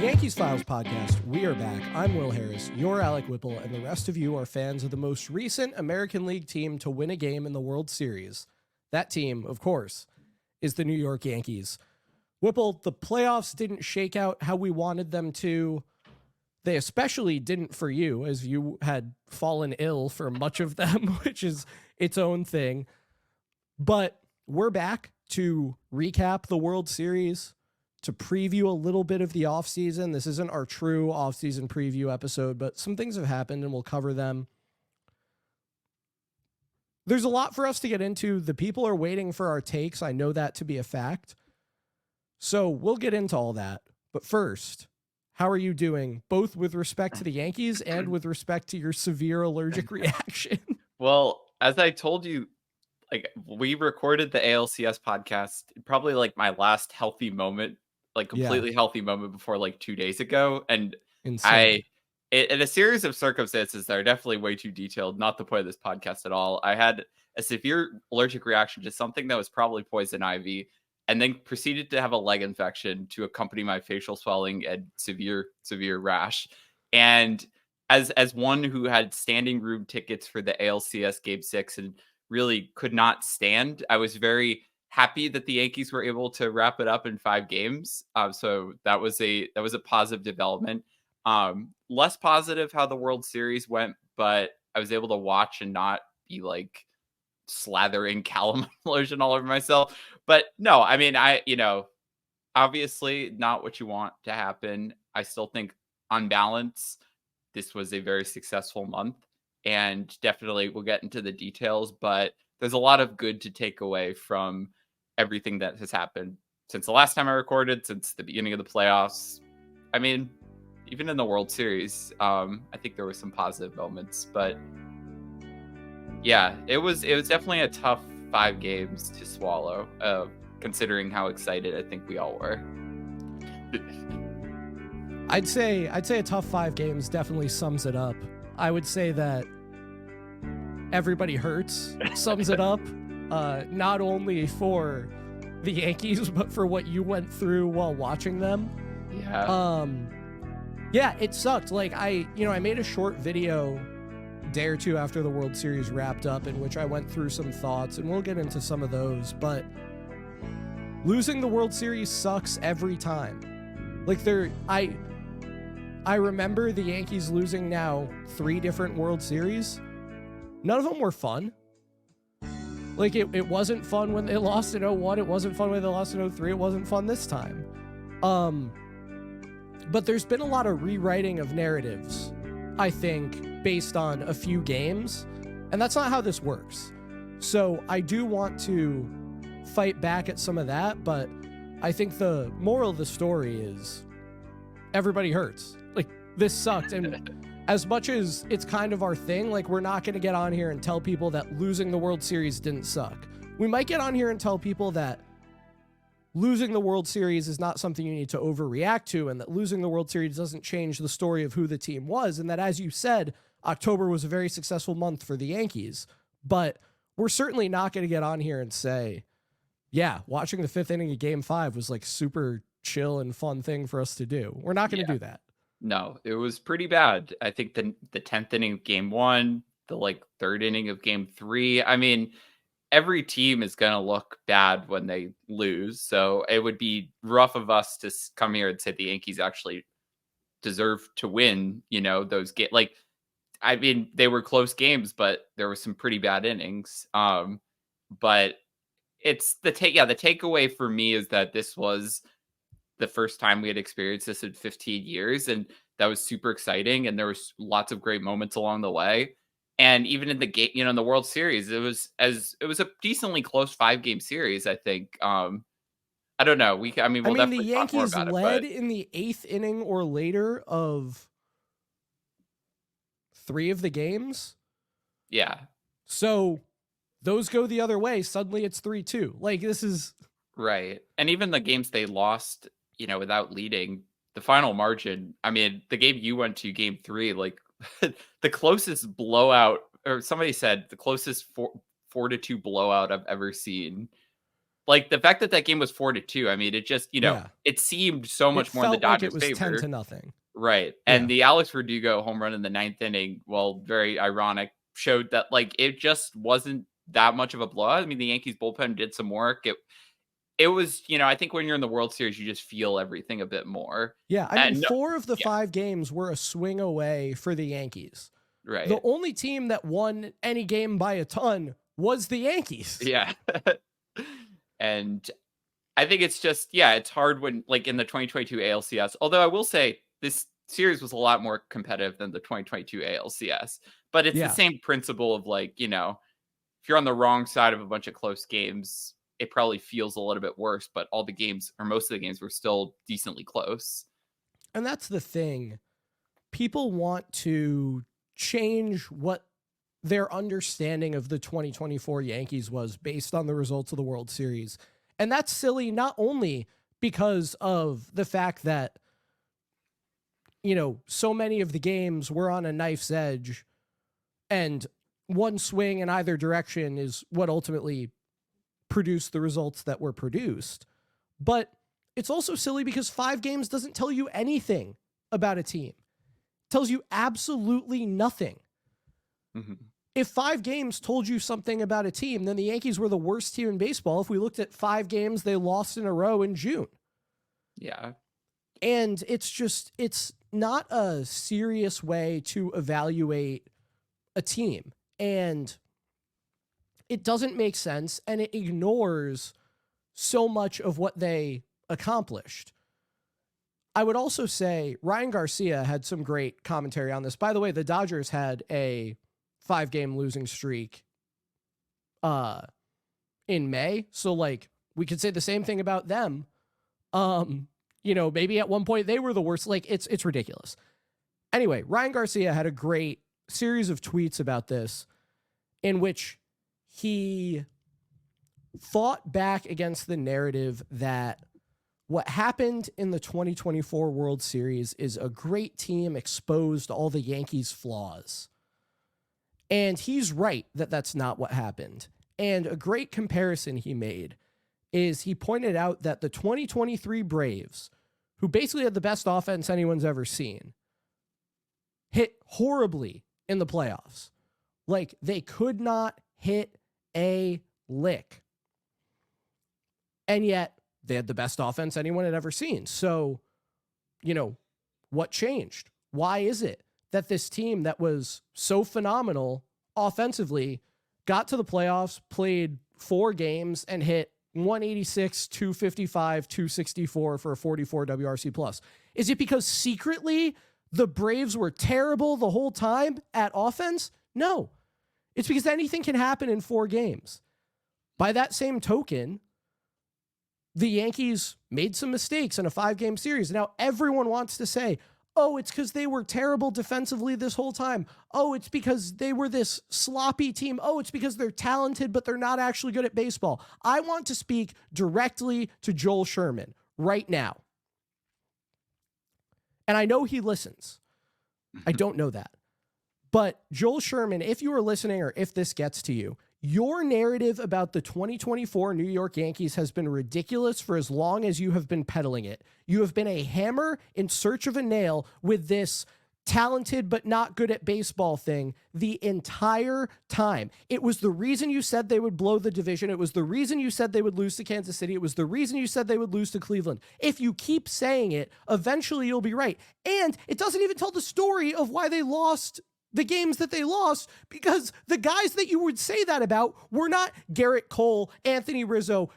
Yankees Files podcast. We are back. I'm Will Harris, you're Alec Whipple, and the rest of you are fans of the most recent American League team to win a game in the World Series. That team, of course, is the New York Yankees. Whipple, the playoffs didn't shake out how we wanted them to. They especially didn't for you, as you had fallen ill for much of them, which is its own thing. But we're back to recap the World Series, to preview a little bit of the offseason. This isn't our true offseason preview episode, but some things have happened and we'll cover them. There's a lot for us to get into. The people are waiting for our takes. I know that to be a fact. So we'll get into all that. But first, how are you doing, both with respect to the Yankees and with respect to your severe allergic reaction? Well, as I told you, we recorded the ALCS podcast, probably my last healthy moment, completely healthy moment before 2 days ago. And Insane. in a series of circumstances that are definitely way too detailed, not the point of this podcast at all. I had a severe allergic reaction to something that was probably poison ivy, and then proceeded to have a leg infection to accompany my facial swelling and severe rash. And as one who had standing room tickets for the ALCS Game 6 and really could not stand, I was very happy that the Yankees were able to wrap it up in 5 games. So that was a positive development. Less positive how the World Series went, but I was able to watch and not be slathering calamine lotion all over myself. But no, I mean, obviously not what you want to happen. I still think on balance, this was a very successful month, and definitely we'll get into the details, but there's a lot of good to take away from everything that has happened since the last time I recorded, since the beginning of the playoffs. I mean, even in the World Series, I think there were some positive moments, but yeah, it was definitely a tough 5 games to swallow, considering how excited I think we all were. I'd say a tough 5 games definitely sums it up. I would say that everybody hurts sums it up, not only for the Yankees, but for what you went through while watching them. Yeah, it sucked. I made a short video a day or two after the World Series wrapped up in which I went through some thoughts, and we'll get into some of those, but losing the World Series sucks every time. I remember the Yankees losing now 3 different World Series. None of them were fun. It wasn't fun when they lost in 01. It wasn't fun when they lost in 03. It wasn't fun this time. But there's been a lot of rewriting of narratives, I think, based on a few games. And that's not how this works. So I do want to fight back at some of that, but I think the moral of the story is everybody hurts. This sucked. And as much as it's kind of our thing, we're not going to get on here and tell people that losing the World Series didn't suck. We might get on here and tell people that losing the World Series is not something you need to overreact to, and that losing the World Series doesn't change the story of who the team was, and that, as you said, October was a very successful month for the Yankees. But we're certainly not going to get on here and say, yeah, watching the 5th inning of Game 5 was super chill and fun thing for us to do. We're not going to do that. No, it was pretty bad. I think the 10th inning of Game 1, the 3rd inning of Game 3. I mean, every team is going to look bad when they lose. So it would be rough of us to come here and say the Yankees actually deserve to win, those games. I mean, they were close games, but there were some pretty bad innings. But it's the takeaway for me is that this was the first time we had experienced this in 15 years. And that was super exciting. And there was lots of great moments along the way. And even in the game, in the World Series, it was a decently close 5-game series, I think. I don't know. We'll definitely the Yankees talk more about led in the 8th inning or later of 3 of the games. Yeah. So those go the other way. Suddenly it's 3-2. This is right. And even the games they lost, without leading, the final margin. I mean, the game you went to, Game 3, the closest blowout, or somebody said the closest 4-2 blowout I've ever seen. Like the fact that that game was 4-2, I mean, it just, it seemed so much more in the Dodgers' like it was favor. 10-0. Right. And the Alex Verdugo home run in the 9th inning, well, very ironic, showed that like it just wasn't that much of a blowout. I mean, the Yankees bullpen did some work. It was, I think when you're in the World Series, you just feel everything a bit more. Yeah, I mean, 4 of the 5 games were a swing away for the Yankees. Right. The only team that won any game by a ton was the Yankees. Yeah. And I think it's just, it's hard when, like, in the 2022 ALCS, although I will say this series was a lot more competitive than the 2022 ALCS, but it's the same principle of, like, if you're on the wrong side of a bunch of close games, it probably feels a little bit worse, but all the games, or most of the games, were still decently close. And that's the thing. People want to change what their understanding of the 2024 Yankees was based on the results of the World Series. And that's silly, not only because of the fact that, so many of the games were on a knife's edge and one swing in either direction is what ultimately produced the results that were produced. But it's also silly because 5 games doesn't tell you anything about a team. It tells you absolutely nothing. Mm-hmm. If 5 games told you something about a team, then the Yankees were the worst team in baseball if we looked at 5 games they lost in a row in June. Yeah. And it's not a serious way to evaluate a team. And it doesn't make sense, and it ignores so much of what they accomplished. I would also say Ryan Garcia had some great commentary on this. By the way, the Dodgers had a 5-game losing streak in May. So, like, we could say the same thing about them. Maybe at one point they were the worst. Like, it's ridiculous. Anyway, Ryan Garcia had a great series of tweets about this in which he fought back against the narrative that what happened in the 2024 World Series is a great team exposed all the Yankees' flaws. And he's right that that's not what happened. And a great comparison he made is he pointed out that the 2023 Braves, who basically had the best offense anyone's ever seen, hit horribly in the playoffs. Like, they could not hit a lick. And yet, they had the best offense anyone had ever seen. So, what changed? Why is it that this team that was so phenomenal offensively got to the playoffs, played 4 games, and hit 186, 255, 264 for a 44 WRC plus? Is it because secretly the Braves were terrible the whole time at offense? No. It's because anything can happen in 4 games. By that same token, the Yankees made some mistakes in a 5-game series. Now everyone wants to say, oh, it's because they were terrible defensively this whole time. Oh, it's because they were this sloppy team. Oh, it's because they're talented, but they're not actually good at baseball. I want to speak directly to Joel Sherman right now. And I know he listens. I don't know that. But Joel Sherman, if you are listening or if this gets to you, your narrative about the 2024 New York Yankees has been ridiculous for as long as you have been peddling it. You have been a hammer in search of a nail with this talented but not good at baseball thing the entire time. It was the reason you said they would blow the division. It was the reason you said they would lose to Kansas City. It was the reason you said they would lose to Cleveland. If you keep saying it, eventually you'll be right. And it doesn't even tell the story of why they lost the games that they lost, because the guys that you would say that about were not Garrett Cole, Anthony Rizzo,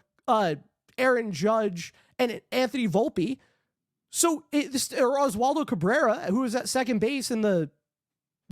Aaron Judge, and Anthony Volpe. So, or Oswaldo Cabrera, who was at second base in the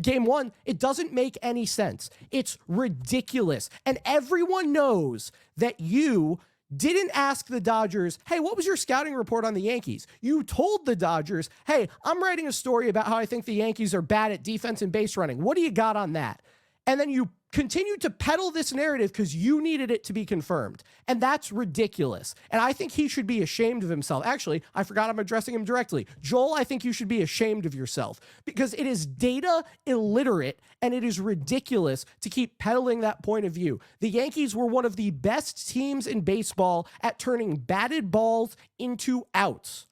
game 1, it doesn't make any sense. It's ridiculous. And everyone knows that you didn't ask the Dodgers, hey, what was your scouting report on the Yankees? You told the Dodgers, hey, I'm writing a story about how I think the Yankees are bad at defense and base running. What do you got on that? And then you continued to peddle this narrative because you needed it to be confirmed. And that's ridiculous. And I think he should be ashamed of himself. Actually, I forgot I'm addressing him directly. Joel, I think you should be ashamed of yourself because it is data illiterate and it is ridiculous to keep peddling that point of view. The Yankees were one of the best teams in baseball at turning batted balls into outs.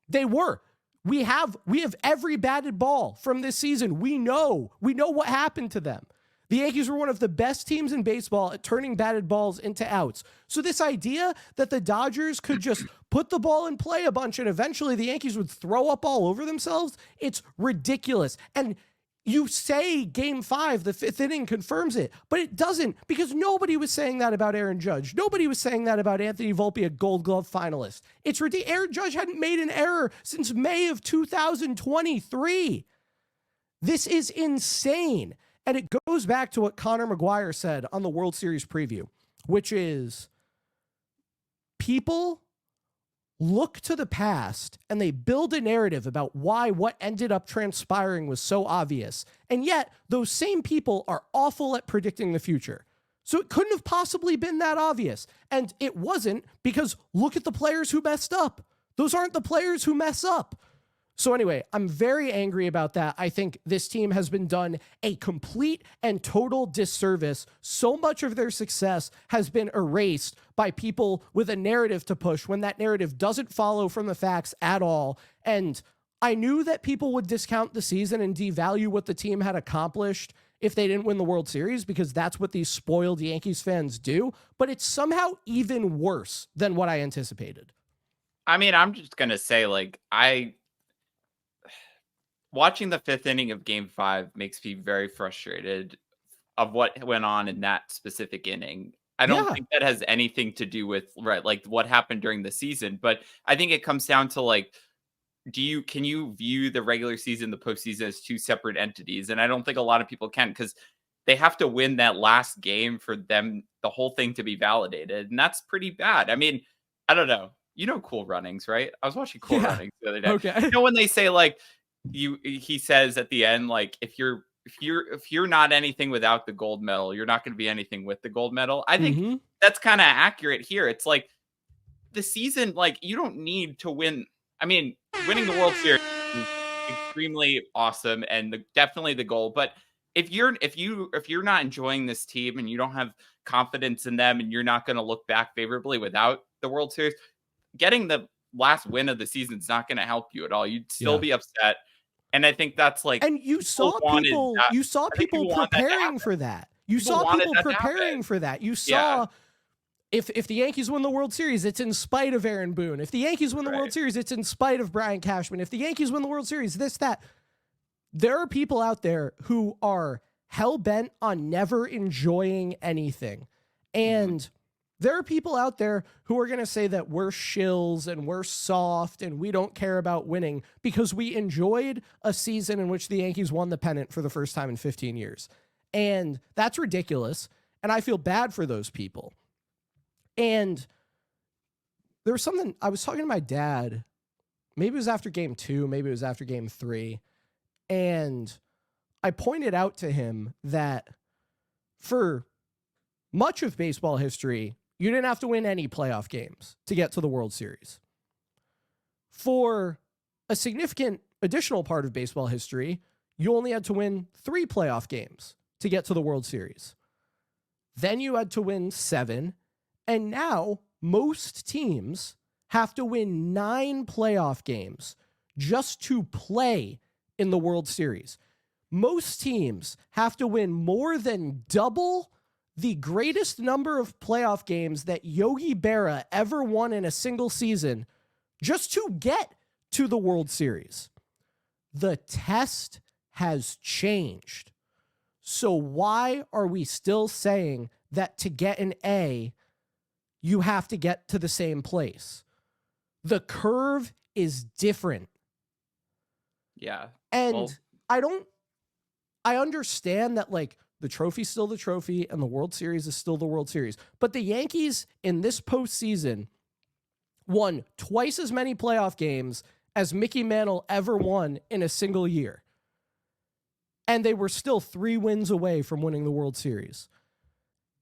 They were. We have every batted ball from this season. We know what happened to them. The Yankees were one of the best teams in baseball at turning batted balls into outs. So this idea that the Dodgers could just put the ball in play a bunch and eventually the Yankees would throw up all over themselves, it's ridiculous. And you say Game 5, the 5th inning confirms it, but it doesn't because nobody was saying that about Aaron Judge. Nobody was saying that about Anthony Volpe, a Gold Glove finalist. It's ridiculous. Aaron Judge hadn't made an error since May of 2023. This is insane. And it goes back to what Connor McGuire said on the World Series preview, which is people look to the past and they build a narrative about why what ended up transpiring was so obvious. And yet those same people are awful at predicting the future. So it couldn't have possibly been that obvious. And it wasn't because look at the players who messed up. Those aren't the players who mess up. So anyway, I'm very angry about that. I think this team has been done a complete and total disservice. So much of their success has been erased by people with a narrative to push when that narrative doesn't follow from the facts at all. And I knew that people would discount the season and devalue what the team had accomplished if they didn't win the World Series, because that's what these spoiled Yankees fans do. But it's somehow even worse than what I anticipated. I mean, I'm just going to say, like, watching the 5th inning of Game 5 makes me very frustrated of what went on in that specific inning. I don't think that has anything to do with like what happened during the season, but I think it comes down to like, can you view the regular season, the postseason as two separate entities? And I don't think a lot of people can because they have to win that last game for the whole thing to be validated, and that's pretty bad. I mean, I don't know. Cool Runnings, right? I was watching Cool Runnings the other day. Okay. When they say like he says at the end, like if you're not anything without the gold medal, you're not going to be anything with the gold medal. I think that's kind of accurate here. It's like the season, like you don't need to win. I mean, winning the World Series is extremely awesome and definitely the goal. But if you're not enjoying this team and you don't have confidence in them and you're not going to look back favorably without the World Series, getting the last win of the season is not going to help you at all. You'd still be upset. And I think that's like, and you saw people preparing for that. You saw people preparing for that. You saw if the Yankees win the World Series, it's in spite of Aaron Boone. If the Yankees win the World Series, it's in spite of Brian Cashman. If the Yankees win the World Series, that. There are people out there who are hell-bent on never enjoying anything. And there are people out there who are going to say that we're shills and we're soft and we don't care about winning because we enjoyed a season in which the Yankees won the pennant for the first time in 15 years. And that's ridiculous. And I feel bad for those people. And there was something I was talking to my dad, maybe it was after Game 2, maybe it was after Game 3. And I pointed out to him that for much of baseball history, you didn't have to win any playoff games to get to the World Series. For a significant additional part of baseball history, you only had to win 3 playoff games to get to the World Series. Then you had to win 7. And now most teams have to win 9 playoff games just to play in the World Series. Most teams have to win more than double the greatest number of playoff games that Yogi Berra ever won in a single season just to get to the World Series. The test has changed. So why are we still saying that to get an A, you have to get to the same place? The curve is different. Yeah. And I understand that like the trophy's still the trophy and the World Series is still the World Series. But the Yankees in this postseason won twice as many playoff games as Mickey Mantle ever won in a single year. and they were still 3 wins away from winning the World Series.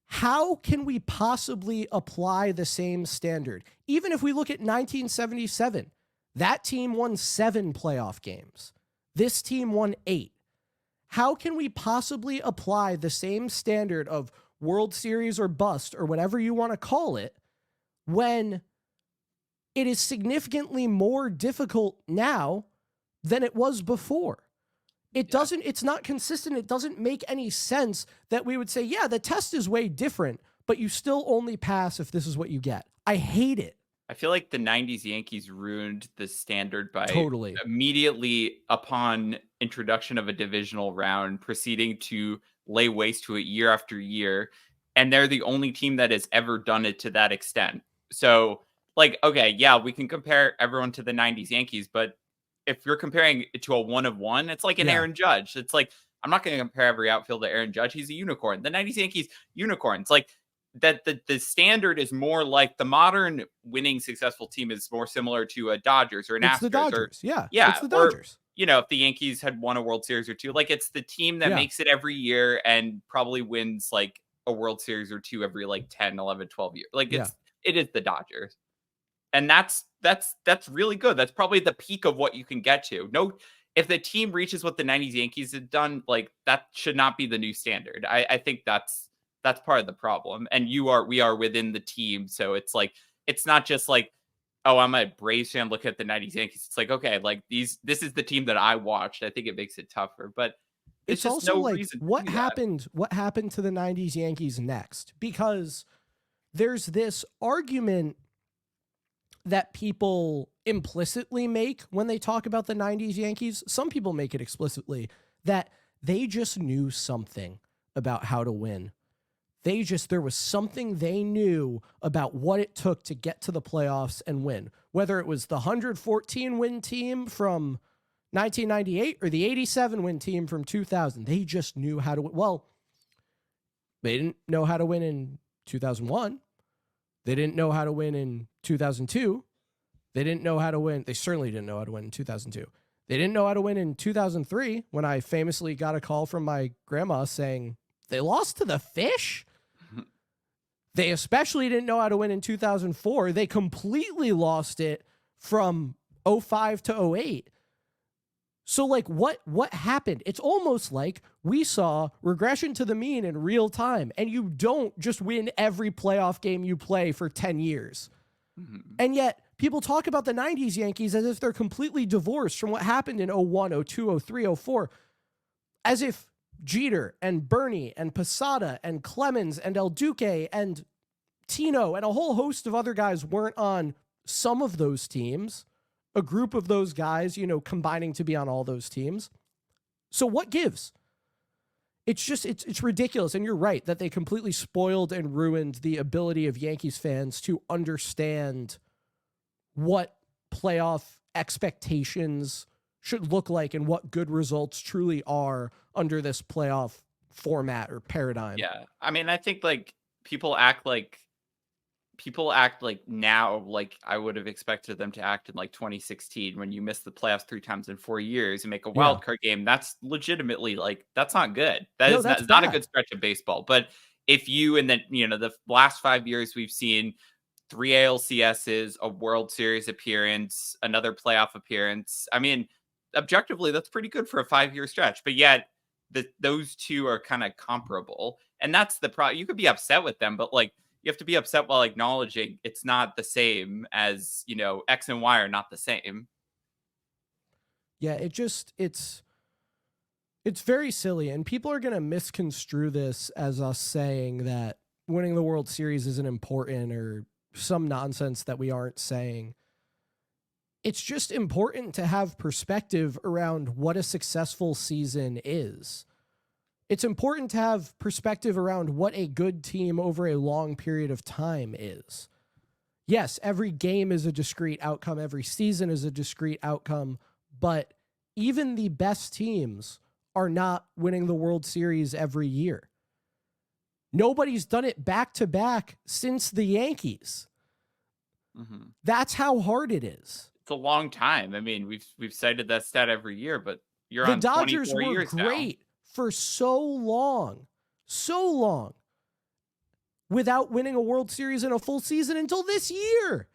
How can we possibly apply the same standard? Even if we look at 1977, that team won 7 playoff games. This team won 8. How can we possibly apply the same standard of World Series or bust or whatever you want to call it when it is significantly more difficult now than it was before? It's not consistent. It doesn't make any sense that we would say, yeah, the test is way different, but you still only pass if this is what you get. I hate it. I feel like the 90s Yankees ruined the standard by Totally. immediately upon introduction of a divisional round, proceeding to lay waste to it year after year. And they're the only team that has ever done it to that extent. So, like, okay, yeah, we can compare everyone to the 90s Yankees, but if you're comparing it to a 1-of-1, it's like an Aaron Judge. It's like, I'm not going to compare every outfield to Aaron Judge. He's a unicorn. The 90s Yankees, unicorns. Like, that the standard is more like the modern winning successful team is more similar to a Dodgers or an Astros. It's the Dodgers. Yeah. It's the Dodgers. Or, if the Yankees had won a World Series or 2, like it's the team that makes it every year and probably wins like a World Series or 2 every like 10, 11, 12 years. Like it is the Dodgers. And that's really good. That's probably the peak of what you can get to. If the team reaches what the 90s Yankees had done, like that should not be the new standard. I think that's part of the problem. And we are within the team. So it's like, it's not just like, oh, I'm a Braves fan, look at the 90s Yankees. It's like, okay, like this is the team that I watched. I think it makes it tougher, but it's just also no like reason what happened to the 90s Yankees next? Because there's this argument that people implicitly make when they talk about the 90s Yankees. Some people make it explicitly that they just knew something about how to win. There was something they knew about what it took to get to the playoffs and win. Whether it was the 114 win team from 1998 or the 87 win team from 2000, they just knew how to win. Well, they didn't know how to win in 2001. They didn't know how to win in 2002. They didn't know how to win. They certainly didn't know how to win in 2002. They didn't know how to win in 2003 when I famously got a call from my grandma saying they lost to the Fish. They especially didn't know how to win in 2004. They completely lost it from 05 to 08. So like what happened? It's almost like we saw regression to the mean in real time, and you don't just win every playoff game you play for 10 years. Mm-hmm. And yet people talk about the 90s Yankees as if they're completely divorced from what happened in 01, 02, 03, 04, as if Jeter and Bernie and Posada and Clemens and El Duque and Tino and a whole host of other guys weren't on some of those teams, a group of those guys, combining to be on all those teams. So what gives? It's just, it's ridiculous. And you're right that they completely spoiled and ruined the ability of Yankees fans to understand what playoff expectations should look like and what good results truly are under this playoff format or paradigm. Yeah. I mean, I think like people act like now, like I would have expected them to act in like 2016 when you miss the playoffs 3 times in 4 years and make a wild card game. That's legitimately like, that's not good. That's not a good stretch of baseball. But if you, and then, the last 5 years we've seen 3 ALCSs, a World Series appearance, another playoff appearance. I mean, objectively, that's pretty good for a 5-year stretch, but yet those two are kind of comparable. And that's the problem. You could be upset with them, but like, you have to be upset while acknowledging it's not the same as, X and Y are not the same. Yeah, it's very silly. And people are going to misconstrue this as us saying that winning the World Series isn't important or some nonsense that we aren't saying. It's just important to have perspective around what a successful season is. It's important to have perspective around what a good team over a long period of time is. Yes, every game is a discrete outcome. Every season is a discrete outcome. But even the best teams are not winning the World Series every year. Nobody's done it back-to-back since the Yankees. Mm-hmm. That's how hard it is. It's a long time. I mean, we've cited that stat every year, but you're the on Dodgers 24 were years great now. for so long without winning a World Series in a full season until this year.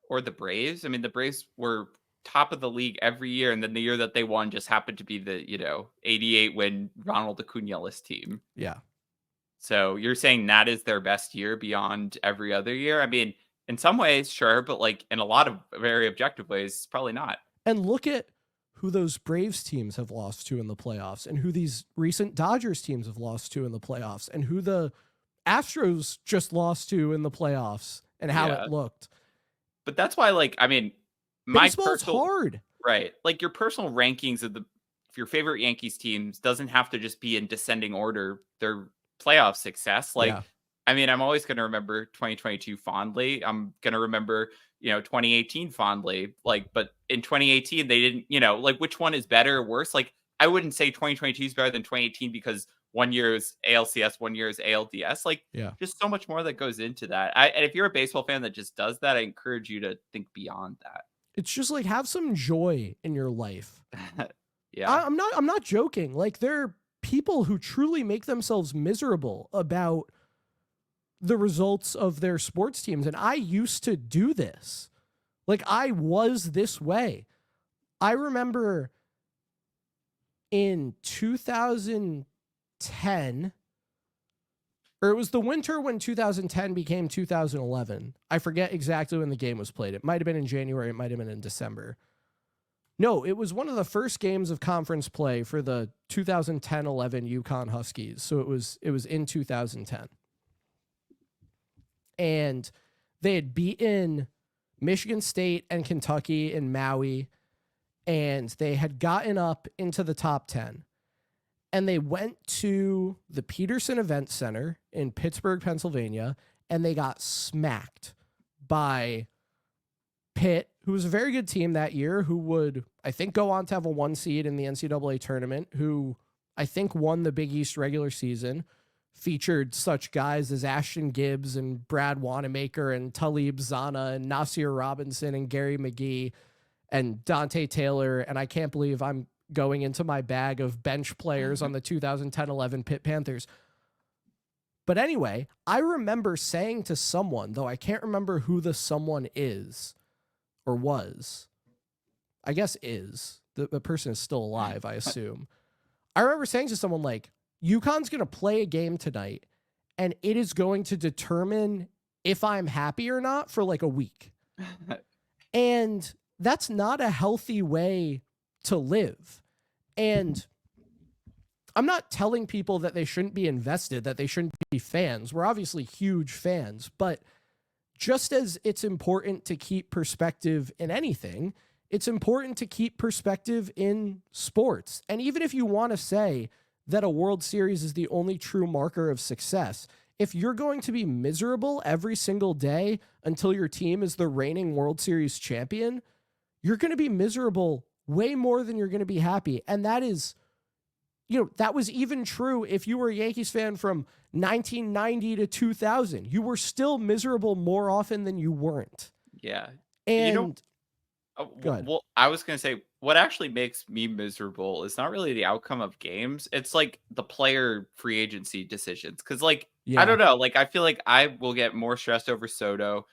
Or the Braves. I mean, the Braves were top of the league every year, and then the year that they won just happened to be the 88 win Ronald Acuna-less team. Yeah. So you're saying that is their best year beyond every other year? I mean, in some ways, sure, but like in a lot of very objective ways, probably not. And look at who those Braves teams have lost to in the playoffs, and who these recent Dodgers teams have lost to in the playoffs, and who the Astros just lost to in the playoffs, and how it looked. But that's why, like, I mean, baseball's hard. Right. Like your personal rankings of your favorite Yankees teams doesn't have to just be in descending order their playoff success. Like, I mean, I'm always going to remember 2022 fondly. I'm going to remember, 2018 fondly. Like, but in 2018, they didn't, like, which one is better or worse? Like, I wouldn't say 2022 is better than 2018 because 1 year is ALCS, 1 year is ALDS. Like, just so much more that goes into that. And if you're a baseball fan that just does that, I encourage you to think beyond that. It's just like, have some joy in your life. Yeah. I'm not joking. Like, there are people who truly make themselves miserable about the results of their sports teams. And I used to do this. Like, I was this way. I remember in 2010, or it was the winter when 2010 became 2011. I forget exactly when the game was played. It might have been in January. It might have been in December. No, it was one of the first games of conference play for the 2010-11 Yukon Huskies. So it was in 2010. And they had beaten Michigan State and Kentucky in Maui, and they had gotten up into the top 10. And they went to the Peterson Event Center in Pittsburgh, Pennsylvania, and they got smacked by Pitt, who was a very good team that year, who would, I think, go on to have a 1 seed in the NCAA tournament, who I think won the Big East regular season, featured such guys as Ashton Gibbs and Brad Wanamaker and Talib Zana and Nasir Robinson and Gary McGee and Dante Taylor. And I can't believe I'm going into my bag of bench players on the 2010-11 Pitt Panthers. But anyway, I remember saying to someone, though I can't remember who the someone is or was. I guess is. The person is still alive, I assume. I remember saying to someone like, UConn's going to play a game tonight, and it is going to determine if I'm happy or not for like a week. And that's not a healthy way to live. And I'm not telling people that they shouldn't be invested, that they shouldn't be fans. We're obviously huge fans, but just as it's important to keep perspective in anything, it's important to keep perspective in sports. And even if you want to say that a World Series is the only true marker of success, if you're going to be miserable every single day until your team is the reigning World Series champion, you're going to be miserable way more than you're going to be happy. And that is, that was even true if you were a Yankees fan from 1990 to 2000. You were still miserable more often than you weren't. Yeah. And go ahead. Well, I was going to say, what actually makes me miserable is not really the outcome of games. It's like the player free agency decisions. Cause like, I don't know, like, I feel like I will get more stressed over Soto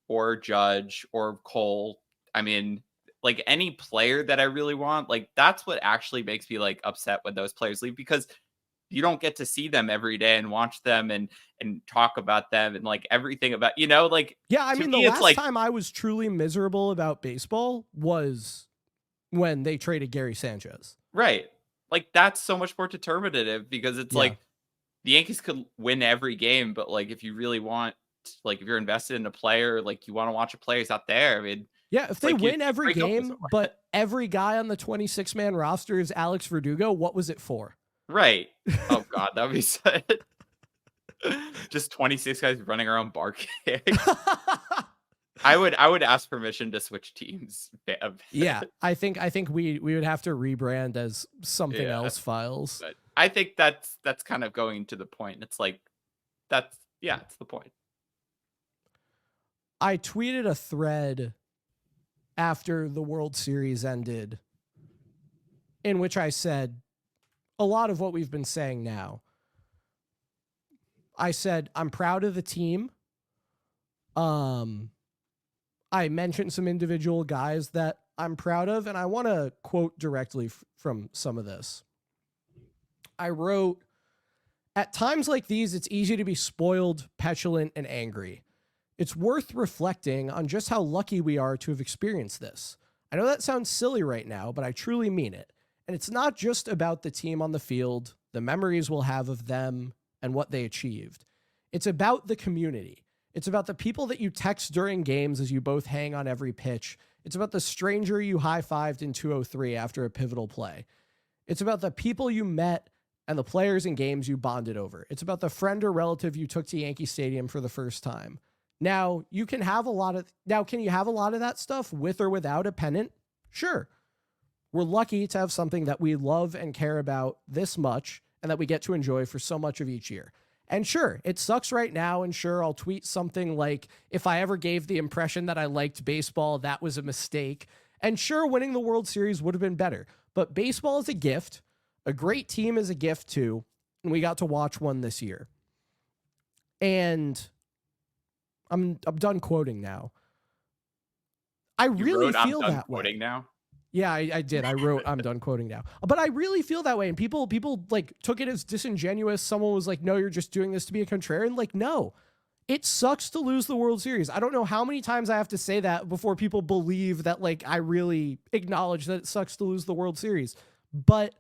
or Judge or Cole. I mean, like any player that I really want, like that's what actually makes me like upset when those players leave, because you don't get to see them every day and watch them and talk about them and like everything about, like, I mean, the last time I was truly miserable about baseball was when they traded Gary Sanchez. Right. Like that's so much more determinative, because it's like the Yankees could win every game, but like if you really want, like if you're invested in a player, like you want to watch a player who's out there, I mean, yeah, if they win every game, but every guy on the 26-man roster is Alex Verdugo, what was it for? Right. Oh God, that would be sad. Just 26 guys running around barking. I would ask permission to switch teams. Yeah, I think we would have to rebrand as something else files. But I think that's kind of going to the point. It's like it's the point. I tweeted a thread after the World Series ended in which I said, a lot of what we've been saying now. I said, I'm proud of the team. I mentioned some individual guys that I'm proud of, and I want to quote directly from some of this. I wrote, at times like these, it's easy to be spoiled, petulant, and angry. It's worth reflecting on just how lucky we are to have experienced this. I know that sounds silly right now, but I truly mean it. And it's not just about the team on the field, the memories we'll have of them, and what they achieved. It's about the community. It's about the people that you text during games as you both hang on every pitch. It's about the stranger you high-fived in 203 after a pivotal play. It's about the people you met and the players and games you bonded over. It's about the friend or relative you took to Yankee Stadium for the first time. Now, can you have a lot of that stuff with or without a pennant? Sure. We're lucky to have something that we love and care about this much and that we get to enjoy for so much of each year. And sure, it sucks right now, and sure, I'll tweet something like, if I ever gave the impression that I liked baseball, that was a mistake. And sure, winning the World Series would have been better. But baseball is a gift. A great team is a gift too. And we got to watch one this year. And I'm done quoting now. I really feel that way. Quoting now? Yeah, I did. I wrote, I'm done quoting now. But I really feel that way. And people like took it as disingenuous. Someone was like, no, you're just doing this to be a contrarian. Like, no, it sucks to lose the World Series. I don't know how many times I have to say that before people believe that, like, I really acknowledge that it sucks to lose the World Series. But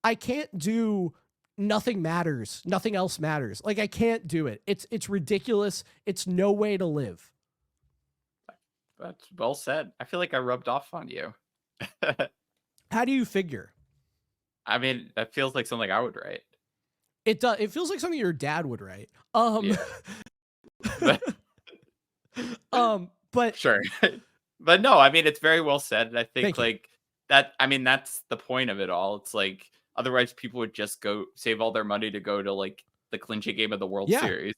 I can't do nothing matters. Nothing else matters. Like, I can't do it. It's ridiculous. It's no way to live. That's well said. I feel like I rubbed off on you. How do you figure? I mean, that feels like something I would write. It does. It feels like something your dad would write. Yeah. But sure. But no, I mean, it's very well said. And I think like that, I mean, that's the point of it all. It's like, otherwise people would just go save all their money to go to like the clinching game of the World Series.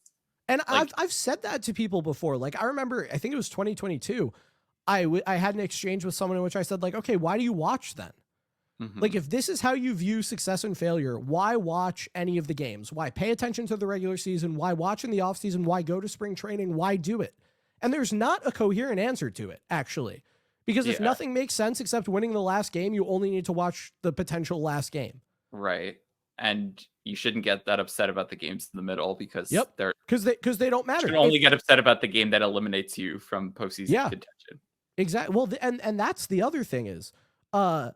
And like, I've said that to people before. Like, I remember, I think it was 2022. I had an exchange with someone in which I said, like, okay, why do you watch then? Mm-hmm. Like, if this is how you view success and failure, why watch any of the games? Why pay attention to the regular season? Why watch in the offseason? Why go to spring training? Why do it? And there's not a coherent answer to it, actually. Because if nothing makes sense except winning the last game, you only need to watch the potential last game. Right. And you shouldn't get that upset about the games in the middle because they don't matter. You should only get upset about the game that eliminates you from postseason contention. Exactly. Well, and that's the other thing is, why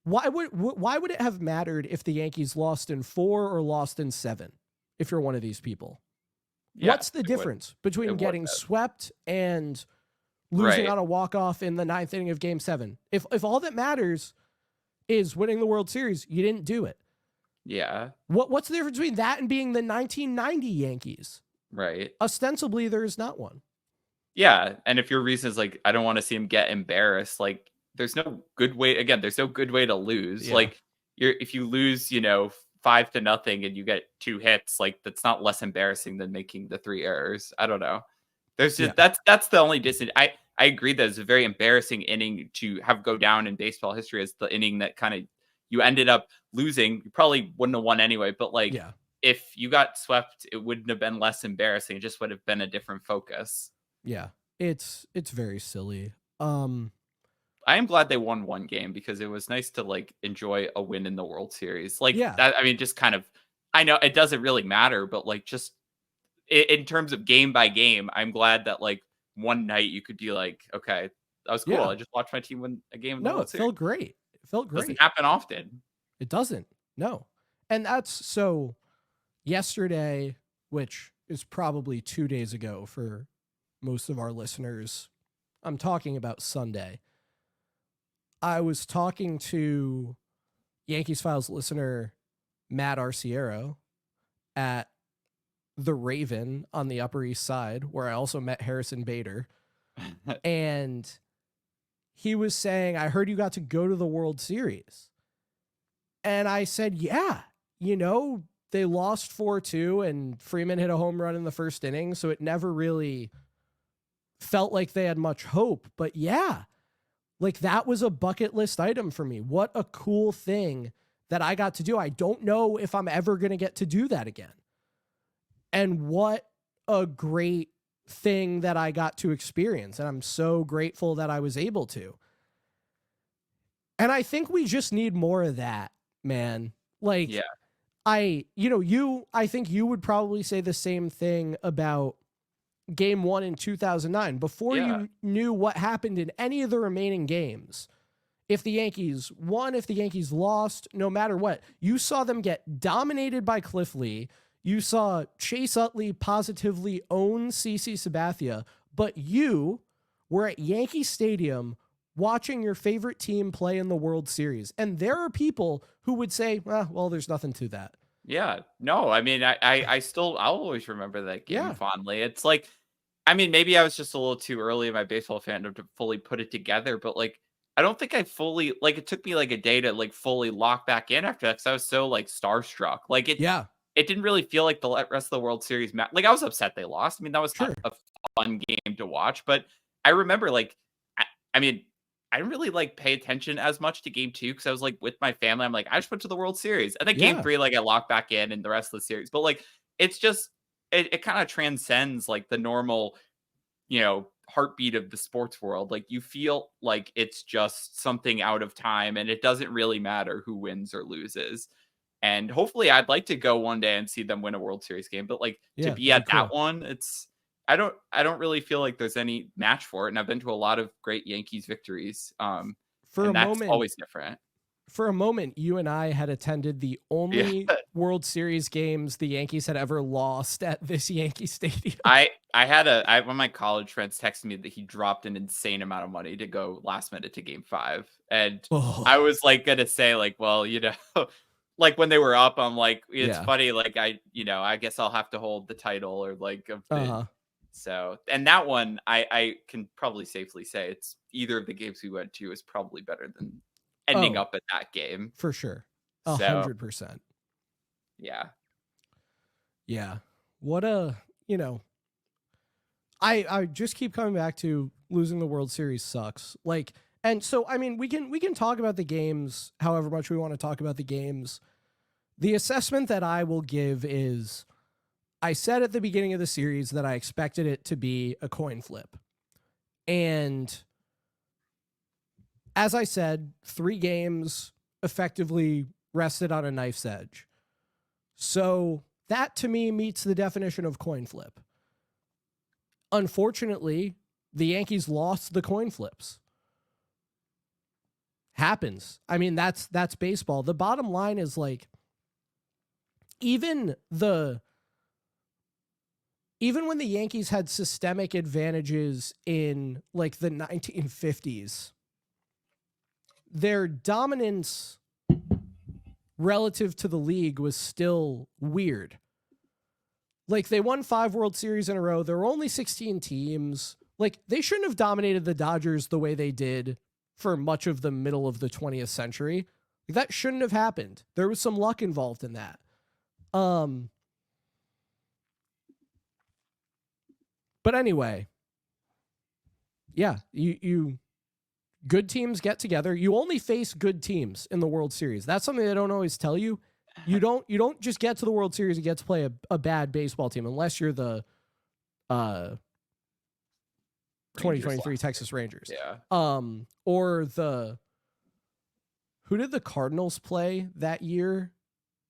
would it have mattered if the Yankees lost in 4 or lost in 7? If you're one of these people, what's the difference between getting swept and losing on a walk-off in the 9th inning of Game 7? If all that matters is winning the World Series, you didn't do it. Yeah. What's the difference between that and being the 1990 Yankees? Right. Ostensibly, there is not one. Yeah, and if your reason is like, I don't want to see him get embarrassed, like, there's no good way. Again, there's no good way to lose. Yeah. Like, if you lose, 5-0 and you get 2 hits, like, that's not less embarrassing than making the 3 errors. I don't know. There's just that's the only distance. I agree that it's a very embarrassing inning to have go down in baseball history as the inning that kind of you ended up losing. You probably wouldn't have won anyway, but like, if you got swept, it wouldn't have been less embarrassing. It just would have been a different focus. Yeah, it's very silly. I am glad they won one game because it was nice to like enjoy a win in the World Series. Like that, I mean, just kind of, I know it doesn't really matter, but like just in terms of game by game, I'm glad that like one night you could be like, okay, that was cool. I just watched my team win a game in the World Series. Felt great. It felt great. Doesn't happen often. It doesn't. No. And that's so yesterday, which is probably 2 days ago for most of our listeners, I'm talking about Sunday. I was talking to Yankees Files listener Matt Arciero at the Raven on the Upper East Side, where I also met Harrison Bader. And he was saying, I heard you got to go to the World Series. And I said, yeah, they lost 4-2 and Freeman hit a home run in the first inning. So it never really felt like they had much hope, but like that was a bucket list item for me. What a cool thing that I got to do. I don't know if I'm ever going to get to do that again. And what a great thing that I got to experience. And I'm so grateful that I was able to. And I think we just need more of that, man. Like, Yeah. I think you would probably say the same thing about game 1 in 2009. Before you knew what happened in any of the remaining games, if the Yankees won, if the Yankees lost, no matter what, you saw them get dominated by Cliff Lee. You saw Chase Utley positively own CC Sabathia, but you were at Yankee Stadium watching your favorite team play in the World Series. And there are people who would say, well, there's nothing to that. Yeah. No, I mean, I'll always remember that game fondly. It's like, I mean, maybe I was just a little too early in my baseball fandom to fully put it together, but like, I don't think I fully, like, it took me like a day to like fully lock back in after that because I was so like starstruck. Like, it didn't really feel like the rest of the World Series match. Like, I was upset they lost. I mean, that was not a fun game to watch, but I remember like, I mean, I didn't really like pay attention as much to game 2 because I was like with my family. I'm like, I just went to the World Series. And then game 3, like I locked back in and the rest of the series. But like, it's just, it kind of transcends like the normal, heartbeat of the sports world. Like, you feel like it's just something out of time and it doesn't really matter who wins or loses. And hopefully I'd like to go one day and see them win a World Series game. But like, to be at that one, I don't really feel like there's any match for it. And I've been to a lot of great Yankees victories. That's always different. For a moment, you and I had attended the only World Series games the Yankees had ever lost at this Yankee Stadium. I had one of my college friends texted me that he dropped an insane amount of money to go last minute to game 5. And I was like going to say like, well, like when they were up, I'm like, it's funny. Like I guess I'll have to hold the title or like of the, so, and that one, I can probably safely say it's either of the games we went to is probably better than ending up at that game. For sure. 100%. Yeah. Yeah. What I just keep coming back to losing the World Series sucks. Like, and so, I mean, we can talk about the games however much we want to talk about the games. The assessment that I will give is, I said at the beginning of the series that I expected it to be a coin flip. And as I said, 3 games effectively rested on a knife's edge. So that to me meets the definition of coin flip. Unfortunately, the Yankees lost the coin flips. Happens. I mean, that's baseball. The bottom line is like, even when the Yankees had systemic advantages in like the 1950s, their dominance relative to the league was still weird. Like, they won 5 World Series in a row. There were only 16 teams. Like, they shouldn't have dominated the Dodgers the way they did for much of the middle of the 20th century. Like, that shouldn't have happened. There was some luck involved in that. But anyway, yeah, you good teams get together. You only face good teams in the World Series. That's something they don't always tell you. You don't just get to the World Series and get to play a bad baseball team unless you're the 2023 Texas Rangers. Yeah. Or who did the Cardinals play that year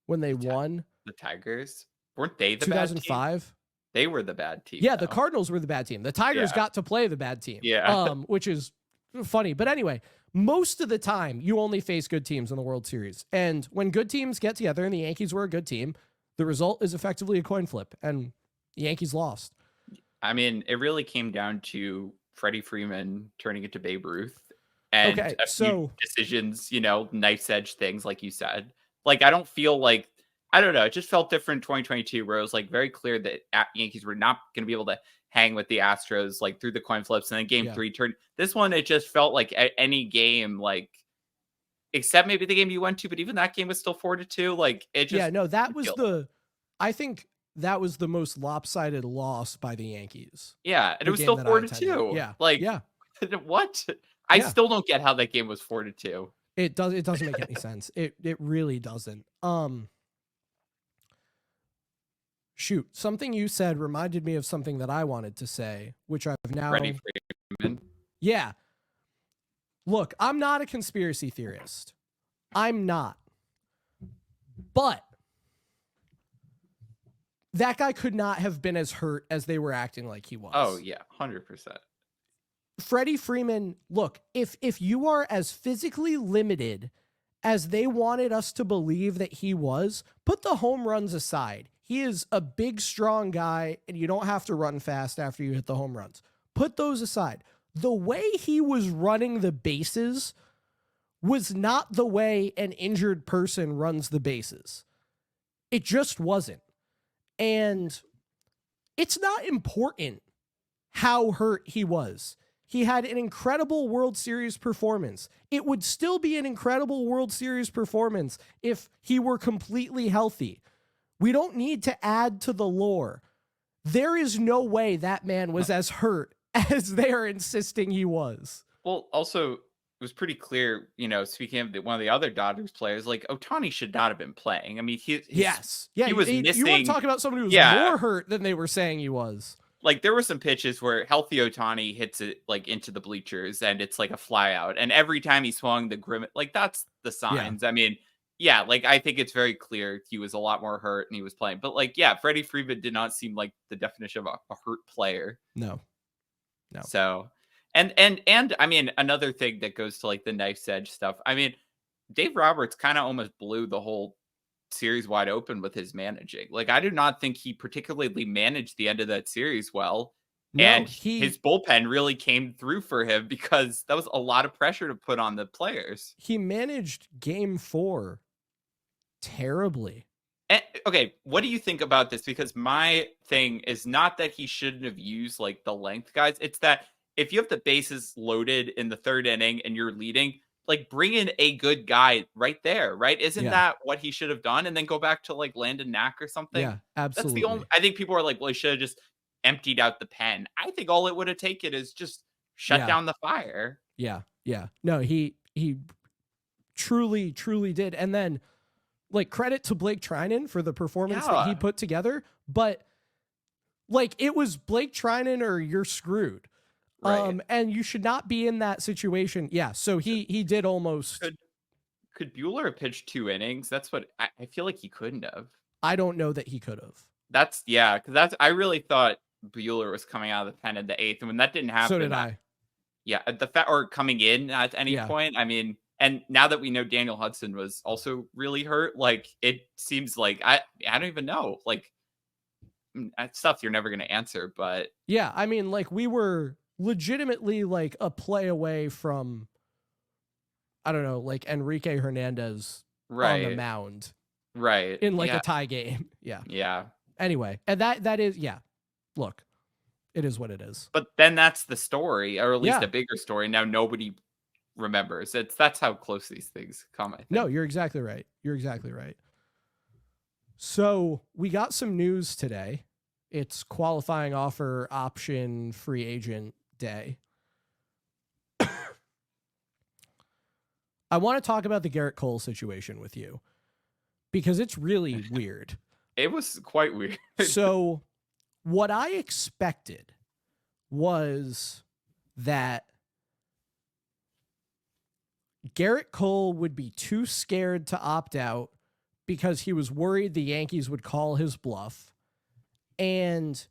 when they won? The Tigers. Weren't they the 2005? bad team? They were the bad team. Yeah, the Cardinals were the bad team. The Tigers got to play the bad team. Yeah. Which is funny. But anyway, most of the time, you only face good teams in the World Series. And when good teams get together, and the Yankees were a good team, the result is effectively a coin flip. And the Yankees lost. I mean, it really came down to Freddie Freeman turning into Babe Ruth. And a few decisions, knife's edge things, like you said. Like, I don't feel like, I don't know. It just felt different in 2022, where it was like very clear that Yankees were not going to be able to hang with the Astros like through the coin flips. And then game 3 turned. This one, it just felt like any game, like, except maybe the game you went to, but even that game was still 4-2. Like, it just. Yeah, no, that was I think that was the most lopsided loss by the Yankees. Yeah, and it was still 4-2. Yeah. Like, yeah. What? I still don't get how that game was 4-2. It doesn't make any sense. It really doesn't. Shoot, something you said reminded me of something that I wanted to say, which I've now. Freddie Freeman. Yeah. Look, I'm not a conspiracy theorist. I'm not. But that guy could not have been as hurt as they were acting like he was. Oh, yeah, 100%. Freddie Freeman, look, if you are as physically limited as they wanted us to believe that he was, put the home runs aside. He is a big, strong guy, and you don't have to run fast after you hit the home runs. Put those aside. The way he was running the bases was not the way an injured person runs the bases. It just wasn't. And it's not important how hurt he was. He had an incredible World Series performance. It would still be an incredible World Series performance if he were completely healthy. We don't need to add to the lore. There is no way that man was as hurt as they are insisting he was. Well, also, it was pretty clear, speaking of one of the other Dodgers players, like Ohtani should not have been playing. I mean, he was missing. You want to talk about somebody who was more hurt than they were saying he was. Like, there were some pitches where healthy Ohtani hits it like into the bleachers and it's like a fly out. And every time he swung the grimace, like that's the signs. Yeah. I mean, yeah, like I think it's very clear he was a lot more hurt and he was playing. But like, yeah, Freddie Freeman did not seem like the definition of a hurt player. No. So, and I mean, another thing that goes to like the knife's edge stuff. I mean, Dave Roberts kind of almost blew the whole series wide open with his managing. Like, I do not think he particularly managed the end of that series well. No, and his bullpen really came through for him because that was a lot of pressure to put on the players. He managed Game 4 terribly. And, okay, what do you think about this? Because my thing is not that he shouldn't have used like the length guys. It's that if you have the bases loaded in the third inning and you're leading, like bring in a good guy right there, right? Isn't that what he should have done? And then go back to like Landon Knack or something. Yeah, absolutely. That's the only. I think people are like, well, he should have just emptied out the pen. I think all it would have taken is just shut down the fire. Yeah. No, he truly did. And then, like, credit to Blake Trinan for the performance that he put together. But like, it was Blake Trinan or you're screwed. Right. And you should not be in that situation. Yeah. So he did almost. Could Buehler have pitched 2 innings? That's what I feel like he couldn't have. I don't know that he could have. Because I really thought Buehler was coming out of the pen in the 8th, and when that didn't happen, so did I. Yeah, or coming in at any point. I mean, and now that we know Daniel Hudson was also really hurt, like it seems like I don't even know. Like, that's stuff you're never going to answer, but yeah, I mean, like we were legitimately like a play away from, I don't know, like Enrique Hernandez on the mound, right, in like a tie game. Yeah. Anyway, and that is Look, it is what it is. But then that's the story, or at least a bigger story. Now nobody remembers. That's how close these things come, I think. No, you're exactly right. So we got some news today. It's qualifying offer option free agent day. I want to talk about the Garrett Cole situation with you because it's really weird. It was quite weird. So what I expected was that Garrett Cole would be too scared to opt out because he was worried the Yankees would call his bluff, and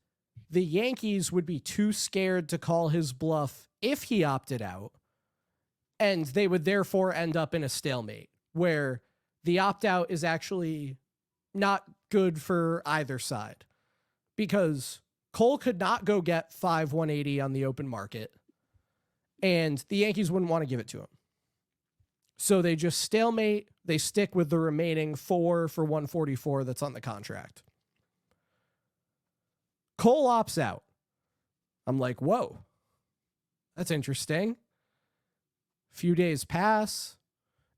the Yankees would be too scared to call his bluff if he opted out, and they would therefore end up in a stalemate where the opt-out is actually not good for either side because Cole could not go get 180 on the open market, and the Yankees wouldn't want to give it to him. So they just stalemate. They stick with the remaining 4 for 144 that's on the contract. Cole opts out. I'm like, whoa, that's interesting. Few days pass,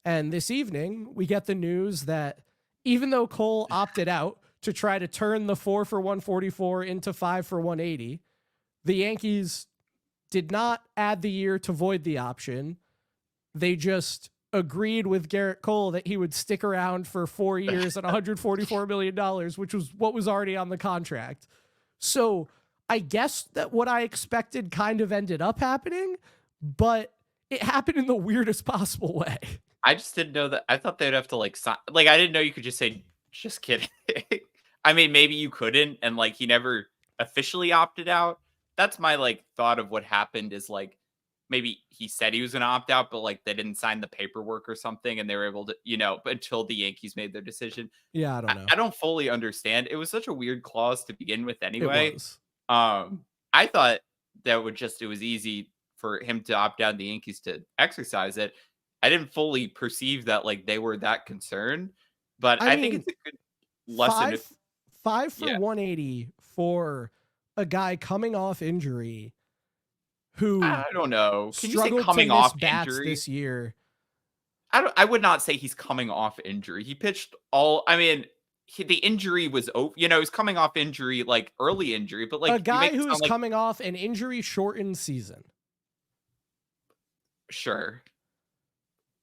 and this evening we get the news that even though Cole opted out to try to turn the 4 for 144 into 5 for 180, the Yankees did not add the year to void the option. They just agreed with Garrett Cole that he would stick around for 4 years at $144 million, which was what was already on the contract. So I guess that what I expected kind of ended up happening, but it happened in the weirdest possible way. I just didn't know that. I thought they'd have to like sign. Like, I didn't know you could just say, just kidding. I mean, maybe you couldn't. And like, he never officially opted out. That's my like thought of what happened is like, maybe he said he was going to opt out, but like they didn't sign the paperwork or something. And they were able to, until the Yankees made their decision. Yeah, I don't know. I don't fully understand. It was such a weird clause to begin with anyway. It was. I thought that it was easy for him to opt out, the Yankees to exercise it. I didn't fully perceive that like they were that concerned, but I think it's a good lesson. Five for 180 for a guy coming off injury who I don't know. Can you say struggled coming to miss off bats injury this year. I would not say he's coming off injury. He pitched all. I mean, the injury was over. He's coming off injury, like early injury, but like A guy who is like, coming off an injury-shortened season. sure.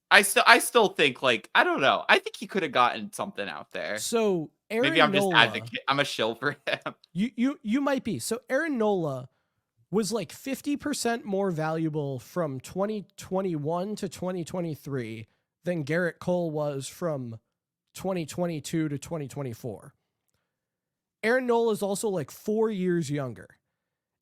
I still think like I don't know. I think he could have gotten something out there. So Aaron Maybe I'm Nola, just advocate. I'm a shill for him. You might be. So Aaron Nola was like 50% more valuable from 2021 to 2023 than Garrett Cole was from 2022 to 2024. Aaron Nola is also like 4 years younger,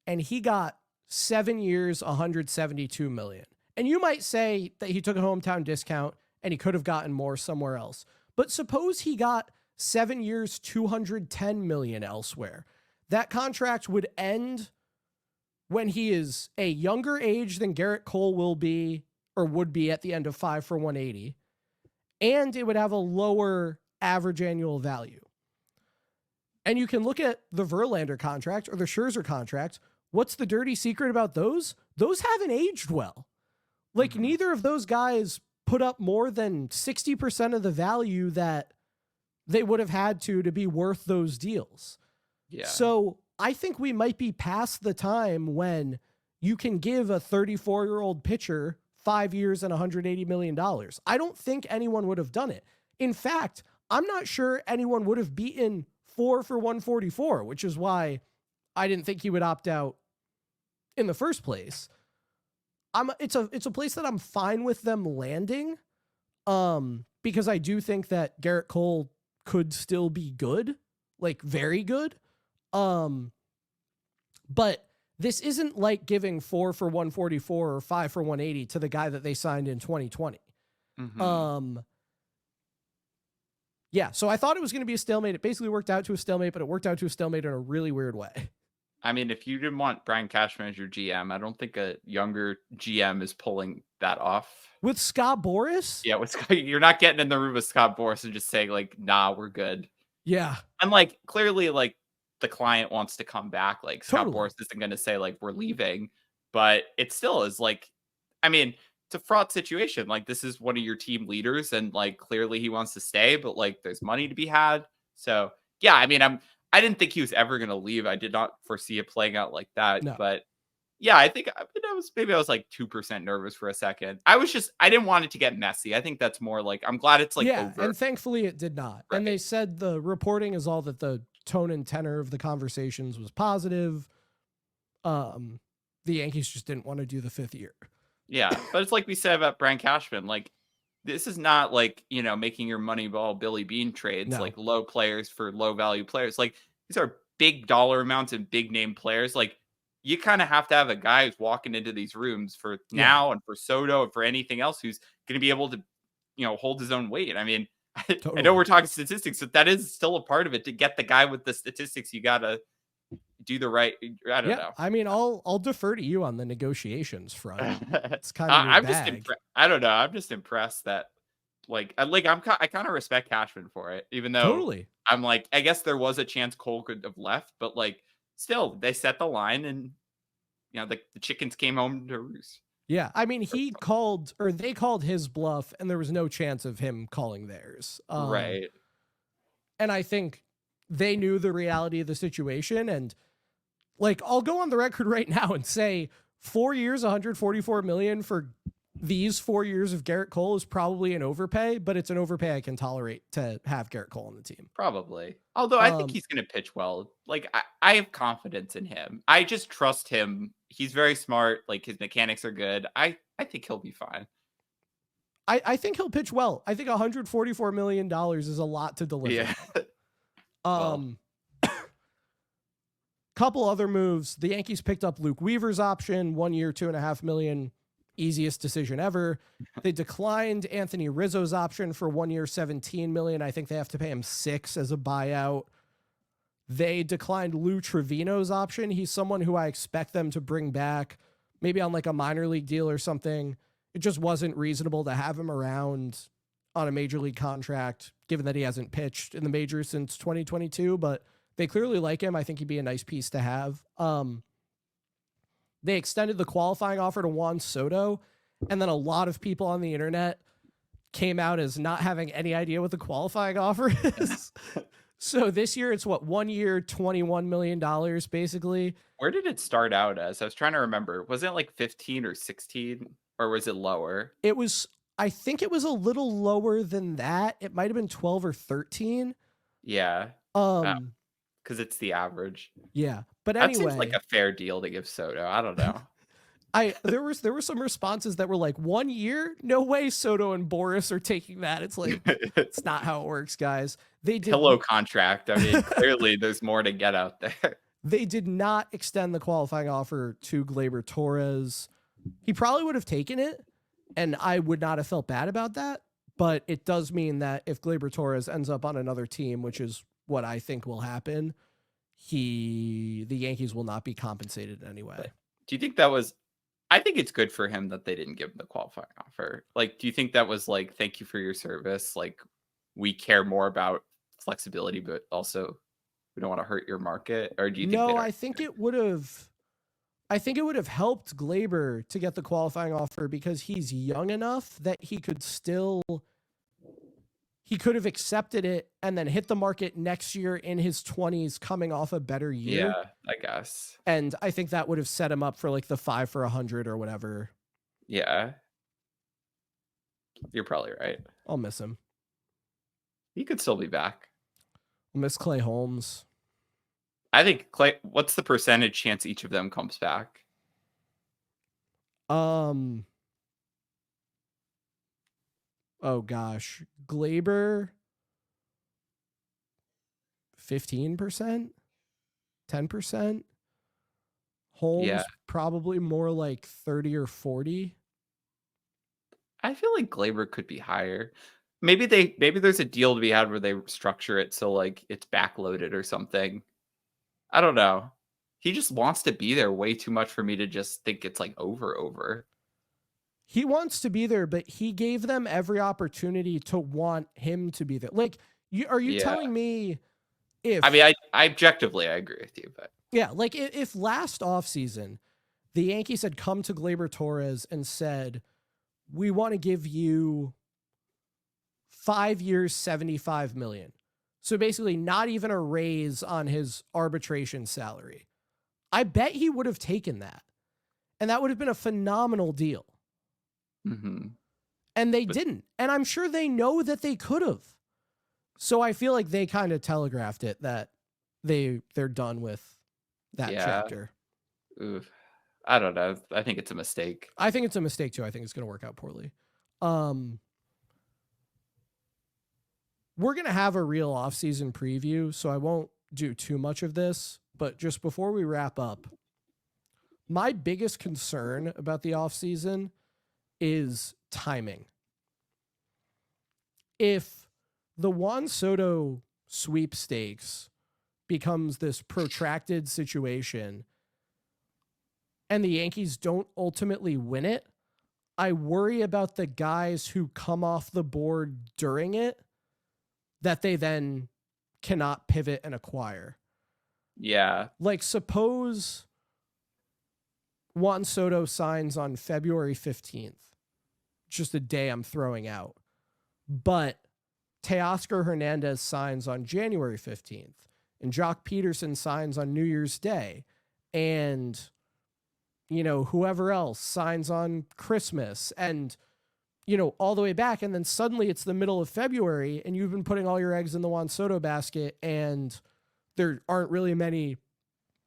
and he got 7 years, $172 million. And you might say that he took a hometown discount and he could have gotten more somewhere else. But suppose he got 7 years, $210 million elsewhere. That contract would end when he is a younger age than Garrett Cole will be or would be at the end of 5 for 180. And it would have a lower average annual value. And you can look at the Verlander contract or the Scherzer contract. What's the dirty secret about those? Those haven't aged well. Like, neither of those guys put up more than 60% of the value that they would have had to be worth those deals. Yeah. So I think we might be past the time when you can give a 34-year-old pitcher 5 years and $180 million. I don't think anyone would have done it. In fact, I'm not sure anyone would have beaten 4 for 144, which is why I didn't think he would opt out in the first place. It's a place that I'm fine with them landing, because I do think that Garrett Cole could still be good, like very good. But this isn't like giving 4 for 144 or 5 for 180 to the guy that they signed in 2020. Yeah, so I thought it was going to be a stalemate. It basically worked out to a stalemate, but it worked out to a stalemate in a really weird way. I mean, if you didn't want Brian Cashman as your GM, I don't think a younger GM is pulling that off. With Scott Boras? Yeah, you're not getting in the room with Scott Boras and just saying, like, nah, we're good. Yeah. And, like, clearly, like, the client wants to come back. Like, Scott Totally. Boras isn't going to say, like, we're leaving. But it still is, like, I mean, it's a fraught situation. Like, this is one of your team leaders, and, like, clearly he wants to stay, but, like, there's money to be had. So, yeah, I mean, I didn't think he was ever going to leave. I did not foresee it playing out like that. No. But yeah, I think I was like 2% nervous for a second. I didn't want it to get messy. I think that's more like, I'm glad it's like over. And thankfully it did not. Right. And they said the reporting is all that the tone and tenor of the conversations was positive. The Yankees just didn't want to do the 5th year. Yeah. But it's like we said about Brian Cashman, like, this is not like, making your Moneyball Billy Bean trades, like low players for low value players. Like, these are big dollar amounts and big name players. Like, you kind of have to have a guy who's walking into these rooms for now and for Soto and for anything else who's going to be able to, hold his own weight. I mean, totally. I know we're talking statistics, but that is still a part of it. To get the guy with the statistics, you got to do the right. I don't know. I mean, I'll defer to you on the negotiations front. It's kind of just I don't know. I'm just impressed that I kind of respect Cashman for it, even though totally. I'm like, I guess there was a chance Cole could have left, but like, still they set the line, and the chickens came home to roost. Yeah, I mean, they called his bluff, and there was no chance of him calling theirs. Right. And I think they knew the reality of the situation, and like, I'll go on the record right now and say 4 years, $144 million for these 4 years of Garrett Cole is probably an overpay, but it's an overpay I can tolerate to have Garrett Cole on the team. Probably. Although I think he's going to pitch well. Like, I have confidence in him. I just trust him. He's very smart. Like, his mechanics are good. I think he'll be fine. I think he'll pitch well. I think $144 million is a lot to deliver. Yeah. Couple other moves. The Yankees picked up Luke Weaver's option, 1 year, $2.5 million. Easiest decision ever. They declined Anthony Rizzo's option for 1 year, $17 million. I think they have to pay him $6 million as a buyout. They declined Lou Trevino's option. He's someone who I expect them to bring back, maybe on like a minor league deal or something. It just wasn't reasonable to have him around on a major league contract, given that he hasn't pitched in the majors since 2022, but they clearly like him. I think he'd be a nice piece to have. They extended the qualifying offer to Juan Soto, and then a lot of people on the internet came out as not having any idea what the qualifying offer is. So this year, it's what, 1 year, $21 million, basically. Where did it start out as? I was trying to remember. Was it like 15 or 16, or was it lower? It was, I think it was a little lower than that. It might have been 12 or 13. Yeah. Because it's the average. Yeah. But anyway, that seems like a fair deal to give Soto. I don't know. There were some responses that were like, 1 year? No way Soto and Boris are taking that. It's like, it's not how it works, guys. They did pillow contract. I mean, clearly there's more to get out there. They did not extend the qualifying offer to Gleyber Torres. He probably would have taken it, and I would not have felt bad about that. But it does mean that if Gleyber Torres ends up on another team, which is what I think will happen, the Yankees will not be compensated in any way. Do you think that was, I think it's good for him that they didn't give him the qualifying offer. Like, do you think that was like, thank you for your service? Like, we care more about flexibility, but also we don't want to hurt your market? Or do you think I think it would have helped Gleyber to get the qualifying offer because he's young enough that he could have accepted it and then hit the market next year in his 20s, coming off a better year. Yeah, I guess. And I think that would have set him up for like the 5 for 100 or whatever. Yeah. You're probably right. I'll miss him. He could still be back. I'll miss Clay Holmes. I think Clay, what's the percentage chance each of them comes back? Oh gosh. Gleyber 15%, 10%. Holmes probably more like 30 or 40. I feel like Gleyber could be higher. Maybe there's a deal to be had where they structure it so like it's backloaded or something. I don't know. He just wants to be there way too much for me to just think it's like over. He wants to be there, but he gave them every opportunity to want him to be there. Like, are you telling me if... I mean, I objectively, I agree with you, but... Yeah, like if last offseason, the Yankees had come to Gleyber Torres and said, we want to give you 5 years, $75 million. So basically not even a raise on his arbitration salary. I bet he would have taken that. And that would have been a phenomenal deal. Mm-hmm. And they didn't. And I'm sure they know that they could have. So I feel like they kind of telegraphed it that they're done with that chapter. Oof. I don't know. I think it's a mistake. I think it's a mistake too. I think it's going to work out poorly. We're going to have a real off-season preview, so I won't do too much of this. But just before we wrap up, my biggest concern about the off-season is timing. If the Juan Soto sweepstakes becomes this protracted situation and the Yankees don't ultimately win it, I worry about the guys who come off the board during it that they then cannot pivot and acquire. Yeah. Like, suppose Juan Soto signs on February 15th. Just a day I'm throwing out. But Teoscar Hernandez signs on January 15th. And Jock Peterson signs on New Year's Day. And whoever else signs on Christmas and, all the way back. And then suddenly it's the middle of February and you've been putting all your eggs in the Juan Soto basket and there aren't really many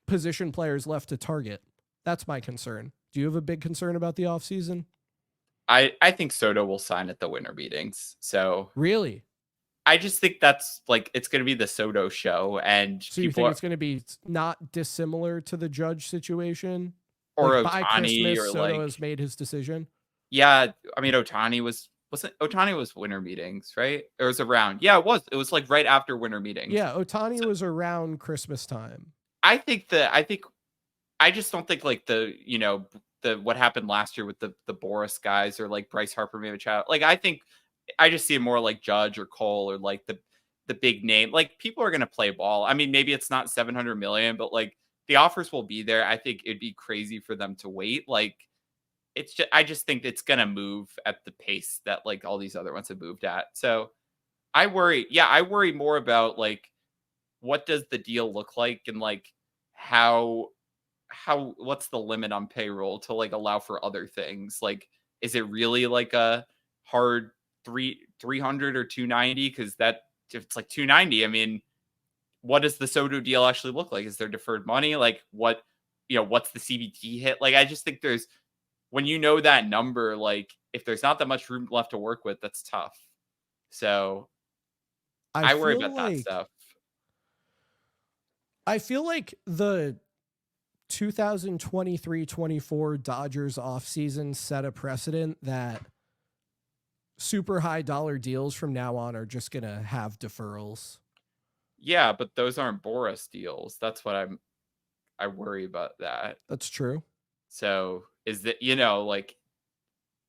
position players left to target. That's my concern. Do you have a big concern about the offseason? I think Soto will sign at the winter meetings. So Really? I just think that's like it's going to be the Soto show, and So you think it's going to be not dissimilar to the Judge situation? or Like by Ohtani Christmas, or Soto like has made his decision. yeah. I mean, Ohtani was winter meetings, right? It was around. Yeah, it was. It was like right after winter meetings. Yeah, Ohtani was around Christmas time. I just don't think like the what happened last year with the Boris guys or like Bryce Harper maybe chat. Like I just see it more like Judge or Cole or like the big name. Like people are gonna play ball. I mean, maybe it's not 700 million, but like the offers will be there. I think it'd be crazy for them to wait. Like I just think it's gonna move at the pace that like all these other ones have moved at. So I worry more about like what does the deal look like and like how what's the limit on payroll to like allow for other things? Like, is it really like a hard 300 or 290? Because that if it's like 290, I mean, what does the Soto deal actually look like? Is there deferred money? Like what's the CBT hit? Like, I just think there's when that number, like if there's not that much room left to work with, that's tough. So I worry about that stuff. I feel like the 2023-24 Dodgers offseason set a precedent that super high dollar deals from now on are just going to have deferrals. Yeah, but those aren't Boris deals. That's what I worry about that. That's true. So is that, like,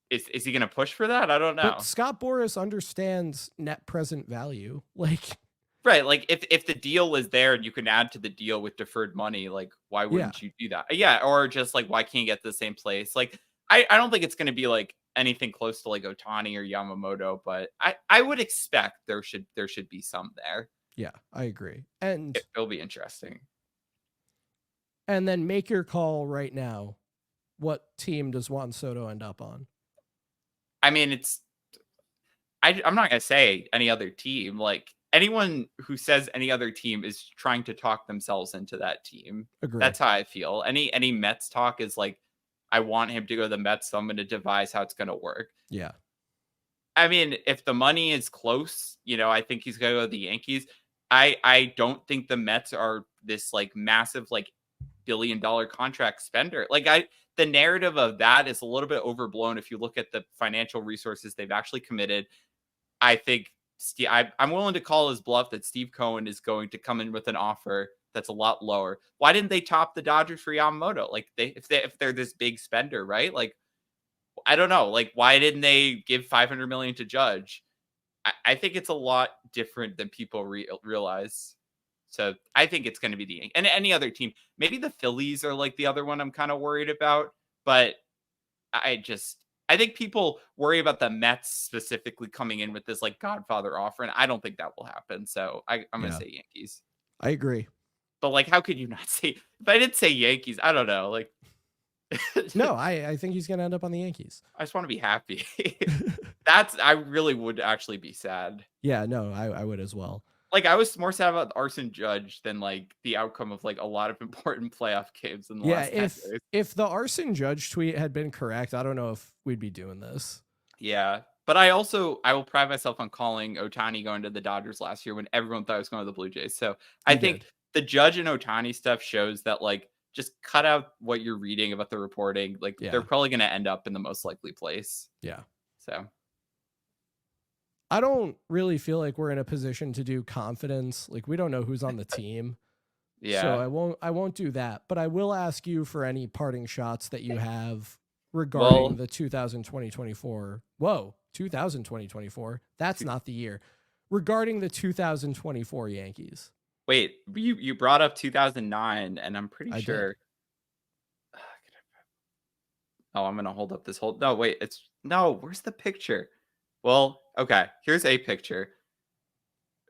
is he going to push for that? I don't know. But Scott Boras understands net present value. Like, right. Like if the deal was there and you can add to the deal with deferred money, like why wouldn't you do that? Yeah. Or just like, why can't you get to the same place? Like, I don't think it's going to be like anything close to like Ohtani or Yamamoto, but I would expect there should be some there. Yeah, I agree. And it'll be interesting. And then make your call right now. What team does Juan Soto end up on? I mean, I'm not going to say any other team. Like anyone who says any other team is trying to talk themselves into that team. Agreed. That's how I feel. Any Mets talk is like, I want him to go to the Mets, so I'm going to devise how it's going to work. Yeah. I mean, if the money is close, I think he's going to go to the Yankees. I don't think the Mets are this like massive like billion-dollar contract spender. Like the narrative of that is a little bit overblown if you look at the financial resources they've actually committed. I think I'm willing to call his bluff that Steve Cohen is going to come in with an offer that's a lot lower. Why didn't they top the Dodgers for Yamamoto? Like if they're this big spender, right? Like I don't know. Like why didn't they give $500 million to Judge? I think it's a lot different than people realize. So I think it's going to be the Yankees and any other team. Maybe the Phillies are like the other one I'm kind of worried about, but I think people worry about the Mets specifically coming in with this like Godfather offer, and I don't think that will happen. So I'm going to say Yankees. I agree. But like, how could you not say? If I did say Yankees, I don't know. Like, no, I think he's going to end up on the Yankees. I just want to be happy. I really would actually be sad. Yeah, no, I would as well. Like I was more sad about Arson Judge than like the outcome of like a lot of important playoff games in the last 10 days. If the Arson Judge tweet had been correct, I don't know if we'd be doing this. Yeah, but I will pride myself on calling Ohtani going to the Dodgers last year when everyone thought he was going to the Blue Jays. So I think the Judge and Ohtani stuff shows that like just cut out what you're reading about the reporting. Like they're probably going to end up in the most likely place. Yeah. So I don't really feel like we're in a position to do confidence. Like we don't know who's on the team. Yeah. So I won't do that, but I will ask you for any parting shots that you have regarding the 2020-24. Whoa, 2020-24. That's not the year. Regarding the 2024 Yankees. Wait, you brought up 2009 and I'm pretty sure. Oh, I'm going to hold up this whole. No, wait, where's the picture? Well, okay, here's a picture.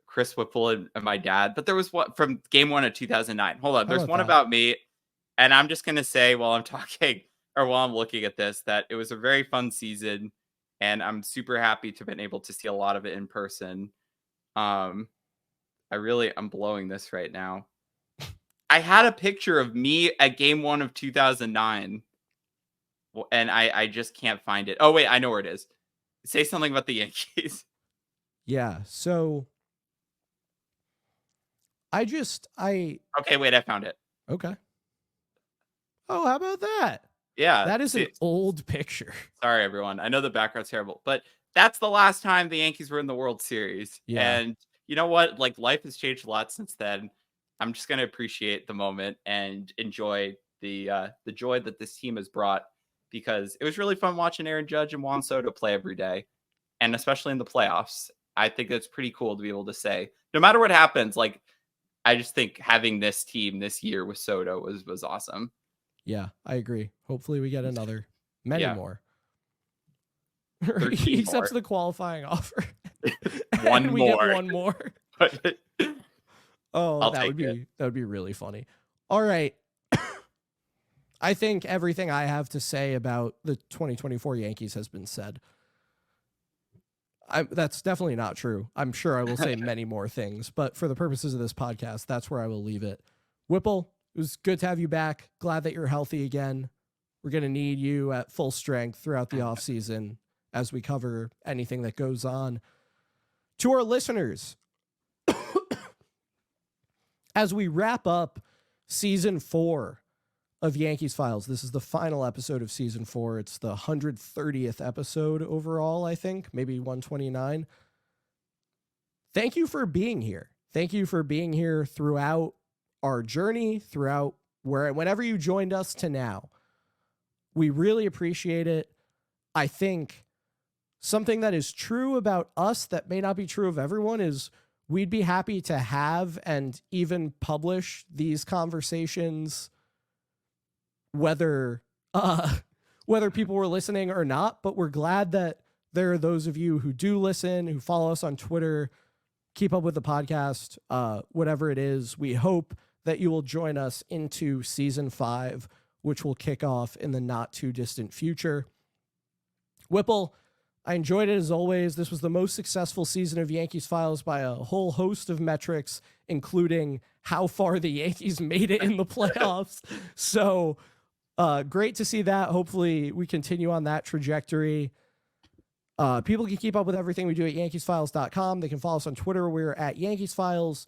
Chris Whipple and my dad. But there was one from game 1 of 2009. Hold on, there's one about me. And I'm just going to say while I'm talking, or while I'm looking at this, that it was a very fun season, and I'm super happy to have been able to see a lot of it in person. I'm blowing this right now. I had a picture of me at game 1 of 2009, and I just can't find it. Oh, wait, I know where it is. Say something about the Yankees. Yeah. So okay, wait, I found it. Okay. Oh, how about that? Yeah. That is an old picture. Sorry, everyone. I know the background's terrible, but that's the last time the Yankees were in the World Series. Yeah. And you know what? Like, life has changed a lot since then. I'm just going to appreciate the moment and enjoy the joy that this team has brought, because it was really fun watching Aaron Judge and Juan Soto play every day, and especially in the playoffs. I think that's pretty cool to be able to say, no matter what happens, like, I just think having this team this year with Soto was awesome. Yeah, I agree. Hopefully we get many more. He accepts the qualifying offer. One we more. Get one more. Oh, that would be really funny. All right. I think everything I have to say about the 2024 Yankees has been said. That's definitely not true. I'm sure I will say many more things, but for the purposes of this podcast, that's where I will leave it. Whipple, it was good to have you back. Glad that you're healthy again. We're going to need you at full strength throughout the offseason as we cover anything that goes on. To our listeners, as we wrap up season 4 of Yankees Files, this is the final episode of season 4. It's the 130th episode overall, I think, maybe 129. Thank you for being here. Thank you for being here throughout our journey, throughout whenever you joined us to now. We really appreciate it. I think something that is true about us that may not be true of everyone is we'd be happy to have and even publish these conversations, whether people were listening or not. But we're glad that there are those of you who do listen, who follow us on Twitter, keep up with the podcast, whatever it is. We hope that you will join us into season 5, which will kick off in the not too distant future. Whipple, I enjoyed it as always. This was the most successful season of Yankees Files by a whole host of metrics, including how far the Yankees made it in the playoffs. So great to see that. Hopefully we continue on that trajectory. People can keep up with everything we do at YankeesFiles.com. They can follow us on Twitter. We're at YankeesFiles.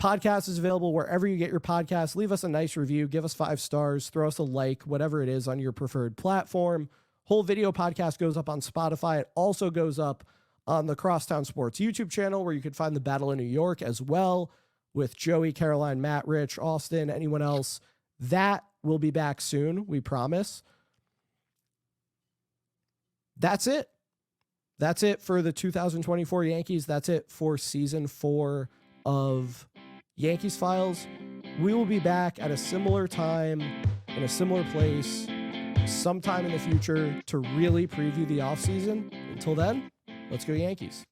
Podcast is available wherever you get your podcasts. Leave us a nice review. Give us 5 stars. Throw us a like, whatever it is on your preferred platform. Whole video podcast goes up on Spotify. It also goes up on the Crosstown Sports YouTube channel, where you can find the Battle of New York as well, with Joey, Caroline, Matt, Rich, Austin, anyone else. That will be back soon, we promise. That's it. That's it for the 2024 Yankees. That's it for season 4 of Yankees Files. We will be back at a similar time, in a similar place, sometime in the future to really preview the offseason. Until then, let's go Yankees.